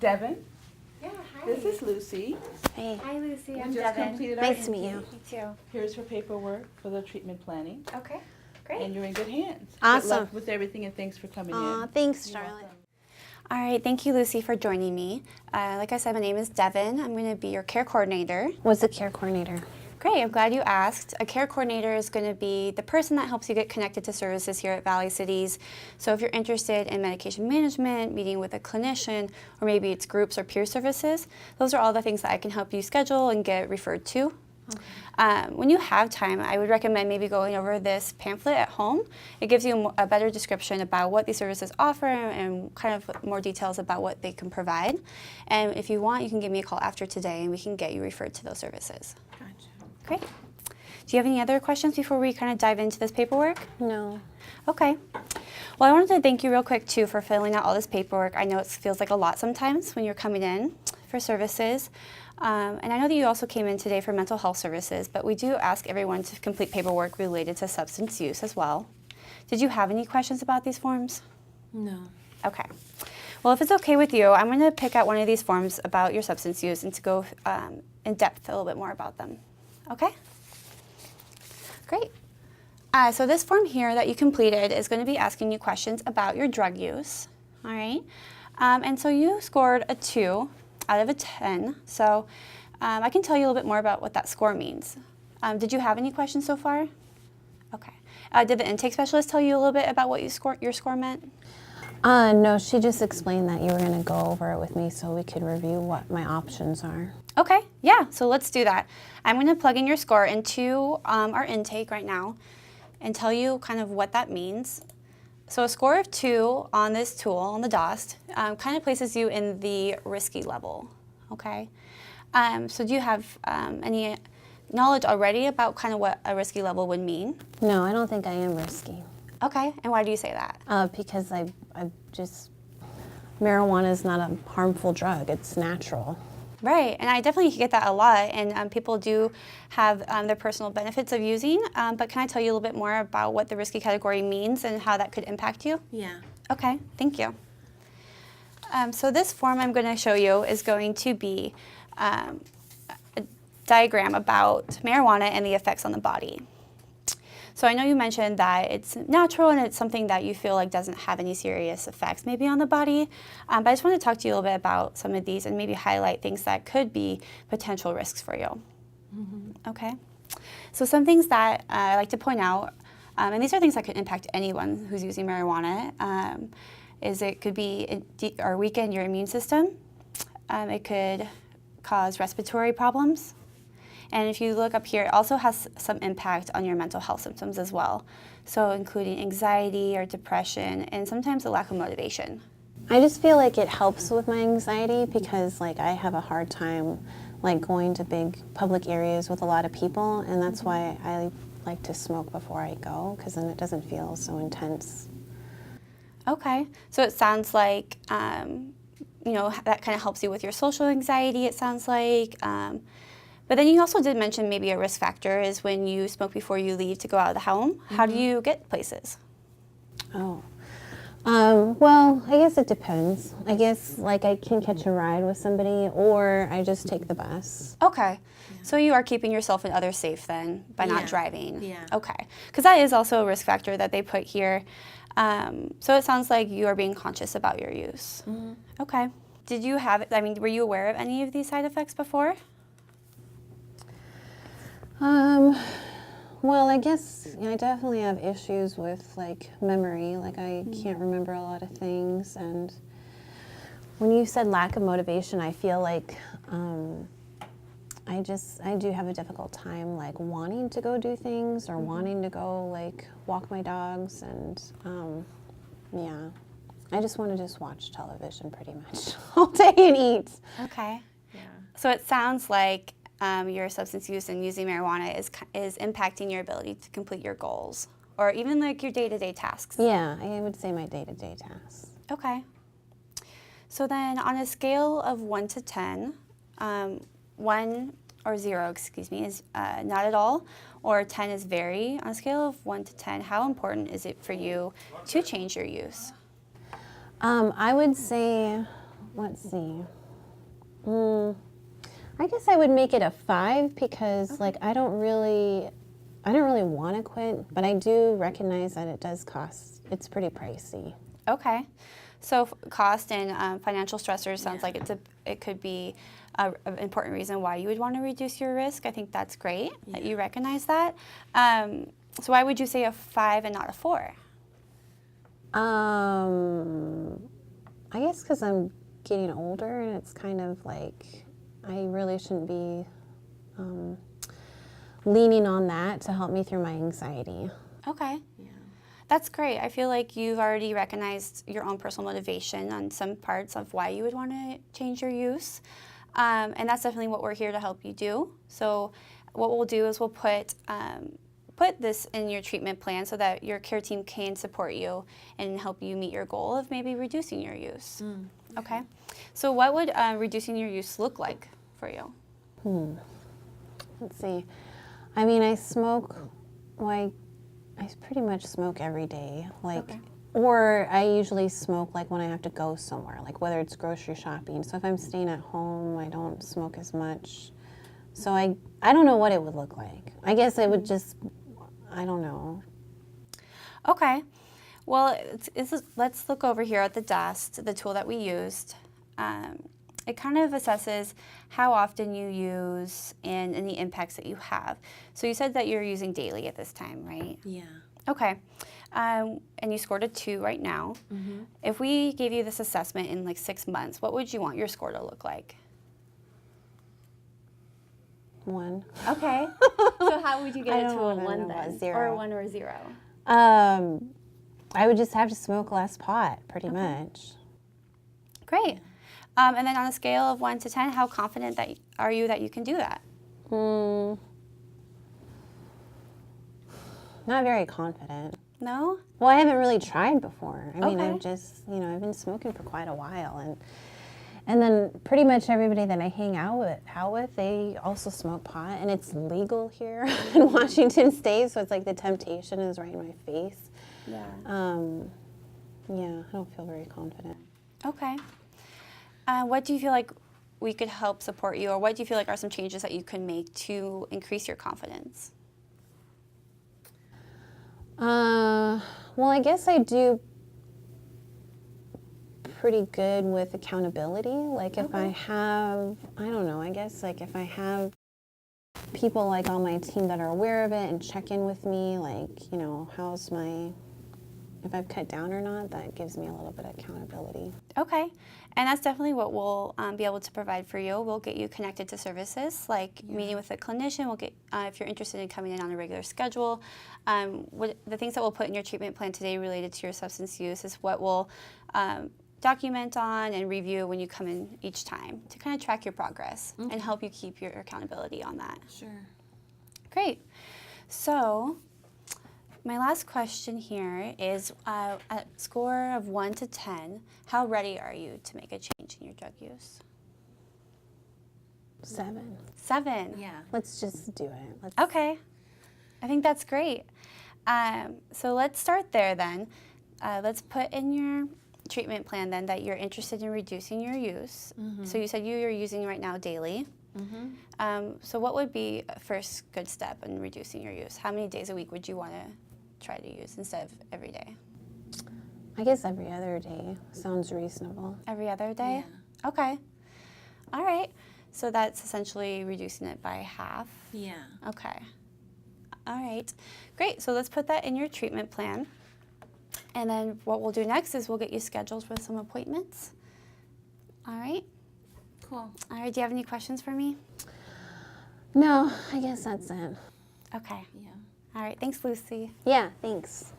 Devin, Yeah, hi. this is Lucy. Hey, Hi, Lucy. We I'm just Devin. completed our nice to meet you. intake. Me too. Here's her paperwork for the treatment planning, Okay, great. and you're in good hands. Awesome. Good luck with everything, and thanks for coming Aw, in. thanks, You're Charlotte. welcome. All right, thank you, Lucy, for joining me. Like I said, my name is Devin. I'm going to be your care coordinator. What's a care coordinator? Great, I'm glad you asked. A care coordinator is going to be the person that helps you get connected to services here at Valley Cities. So if you're interested in medication management, meeting with a clinician, or maybe it's groups or peer services, those are all the things that I can help you schedule and get referred to. When you have time, I would recommend maybe going over this pamphlet at home. It gives you a better description about what these services offer and kind of more details about what they can provide. And if you want, you can give me a call after today and we can get you referred to those services. Gotcha. Great. Do you have any other questions before we kind of dive into this paperwork? No. Okay. Well, I wanted to thank you real quick, too, for filling out all this paperwork. I know it feels like a lot sometimes when you're coming in for services. And I know that you also came in today for mental health services, but we do ask everyone to complete paperwork related to substance use as well. Did you have any questions about these forms? No. Okay. Well, if it's okay with you, I'm going to pick out one of these forms about your substance use and to go in depth a little bit more about them. Okay? Great. So this form here that you completed is going to be asking you questions about your drug use. All right? And so you scored a 2 out of a 10. So I can tell you a little bit more about what that score means. Did you have any questions so far? Okay. Did the intake specialist tell you a little bit about what your score meant? No, she just explained that you were going to go over it with me so we could review what my options are. Okay, yeah, so let's do that. I'm going to plug in your score into our intake right now and tell you kind of what that means. So a score of 2 on this tool, on the DOST, kind of places you in the risky level, okay? So do you have any knowledge already about kind of what a risky level would mean? No, I don't think I am risky. Okay, and why do you say that? Because I just, marijuana is not a harmful drug. It's natural. Right, and I definitely get that a lot, and people do have their personal benefits of using, but can I tell you a little bit more about what the risky category means and how that could impact you? Yeah. Okay, thank you. So this form I'm going to show you is going to be a diagram about marijuana and the effects on the body. So I know you mentioned that it's natural and it's something that you feel like doesn't have any serious effects maybe on the body, but I just want to talk to you a little bit about some of these and maybe highlight things that could be potential risks for you. Mm-hmm. Okay? So some things that I like to point out, and these are things that could impact anyone who's using marijuana, is it could be or weaken your immune system. It could cause respiratory problems. And if you look up here, it also has some impact on your mental health symptoms as well. So including anxiety or depression and sometimes a lack of motivation. I just feel like it helps with my anxiety because like I have a hard time like going to big public areas with a lot of people, and that's why I like to smoke before I go because then it doesn't feel so intense. Okay, so it sounds like, you know, that kind of helps you with your social anxiety, it sounds like. But then you also did mention maybe a risk factor is when you smoke before you leave to go out of the home. Mm-hmm. How do you get places? Oh. Well, I guess it depends. I guess like I can catch a ride with somebody or I just take the bus. Okay. Yeah. So you are keeping yourself and others safe then by not driving? Yeah. Okay. Because that is also a risk factor that they put here. So it sounds like you are being conscious about your use. Mm-hmm. Okay. Did you have, were you aware of any of these side effects before? Well, I guess I definitely have issues with like memory. Like I can't remember a lot of things, and when you said lack of motivation, I feel like I do have a difficult time like wanting to go do things or wanting to go like walk my dogs, and yeah, I just want to just watch television pretty much all day and eat. Okay. Yeah. So it sounds like your substance use and using marijuana is impacting your ability to complete your goals or even like your day-to-day tasks. Yeah, I would say my day-to-day tasks. Okay. So then on a scale of 1 to 10, 1 or 0, is not at all, or 10 is very. On a scale of 1 to 10, how important is it for you to change your use? I would say let's see. I guess I would make it a 5 because like I don't really want to quit, but I do recognize that it does cost. It's pretty pricey. Okay. So cost and financial stressors sounds like it could be an important reason why you would want to reduce your risk. I think that's great that you recognize that. So why would you say a 5 and not a 4? I guess because I'm getting older and it's kind of like I really shouldn't be leaning on that to help me through my anxiety. Okay. That's great. I feel like you've already recognized your own personal motivation on some parts of why you would want to change your use. And that's definitely what we're here to help you do. So what we'll do is we'll put this in your treatment plan so that your care team can support you and help you meet your goal of maybe reducing your use. Okay. So what would reducing your use look like for you? Let's see. I mean, I smoke, I pretty much smoke every day. Like, or I usually smoke like when I have to go somewhere, like whether it's grocery shopping. So if I'm staying at home, I don't smoke as much. So I don't know what it would look like. I guess it would just, I don't know. Okay. Well, let's look over here at the DAST, the tool that we used. It kind of assesses how often you use and the impacts that you have. So you said that you're using daily at this time, right? Yeah. Okay. And you scored a 2 right now. If we gave you this assessment in like 6 months, what would you want your score to look like? 1. Okay. So how would you get I it don't to a even 1 know then? about 0. Or a 1 or a 0? I would just have to smoke less pot, pretty much. Great. And then on a scale of 1 to 10, how confident are you that you can do that? Not very confident. No? Well, I haven't really tried before. I mean, Okay. I've just, I've been smoking for quite a while, and then pretty much everybody that I hang out with, they also smoke pot, and it's legal here in Washington State, so it's like the temptation is right in my face. Yeah. Yeah, I don't feel very confident. Okay. What do you feel like we could help support you, or what do you feel like are some changes that you can make to increase your confidence? Well, I guess I do pretty good with accountability. Like if I have, I don't know, I guess like if I have people like on my team that are aware of it and check in with me, like, how's if I've cut down or not, that gives me a little bit of accountability. Okay. And that's definitely what we'll be able to provide for you. We'll get you connected to services like meeting with a clinician. We'll get, if you're interested in coming in on a regular schedule, the things that we'll put in your treatment plan today related to your substance use is what we'll document on and review when you come in each time to kind of track your progress and help you keep your accountability on that. Sure. Great. So my last question here is, a score of 1 to 10, how ready are you to make a change in your drug use? 7. 7. Yeah. Let's just do it. Okay. I think that's great. So let's start there then. Let's put in your treatment plan then that you're interested in reducing your use. So you said you're using right now daily. So what would be a first good step in reducing your use? How many days a week would you want to try to use instead of every day? I guess every other day sounds reasonable. Every other day? Yeah. Okay. All right. So that's essentially reducing it by half. Yeah. Okay. All right. Great. So let's put that in your treatment plan. And then what we'll do next is we'll get you scheduled for some appointments. All right. Cool. All right. Do you have any questions for me? No, I guess that's it. Okay. Yeah. All right. Thanks, Lucy. Yeah, thanks.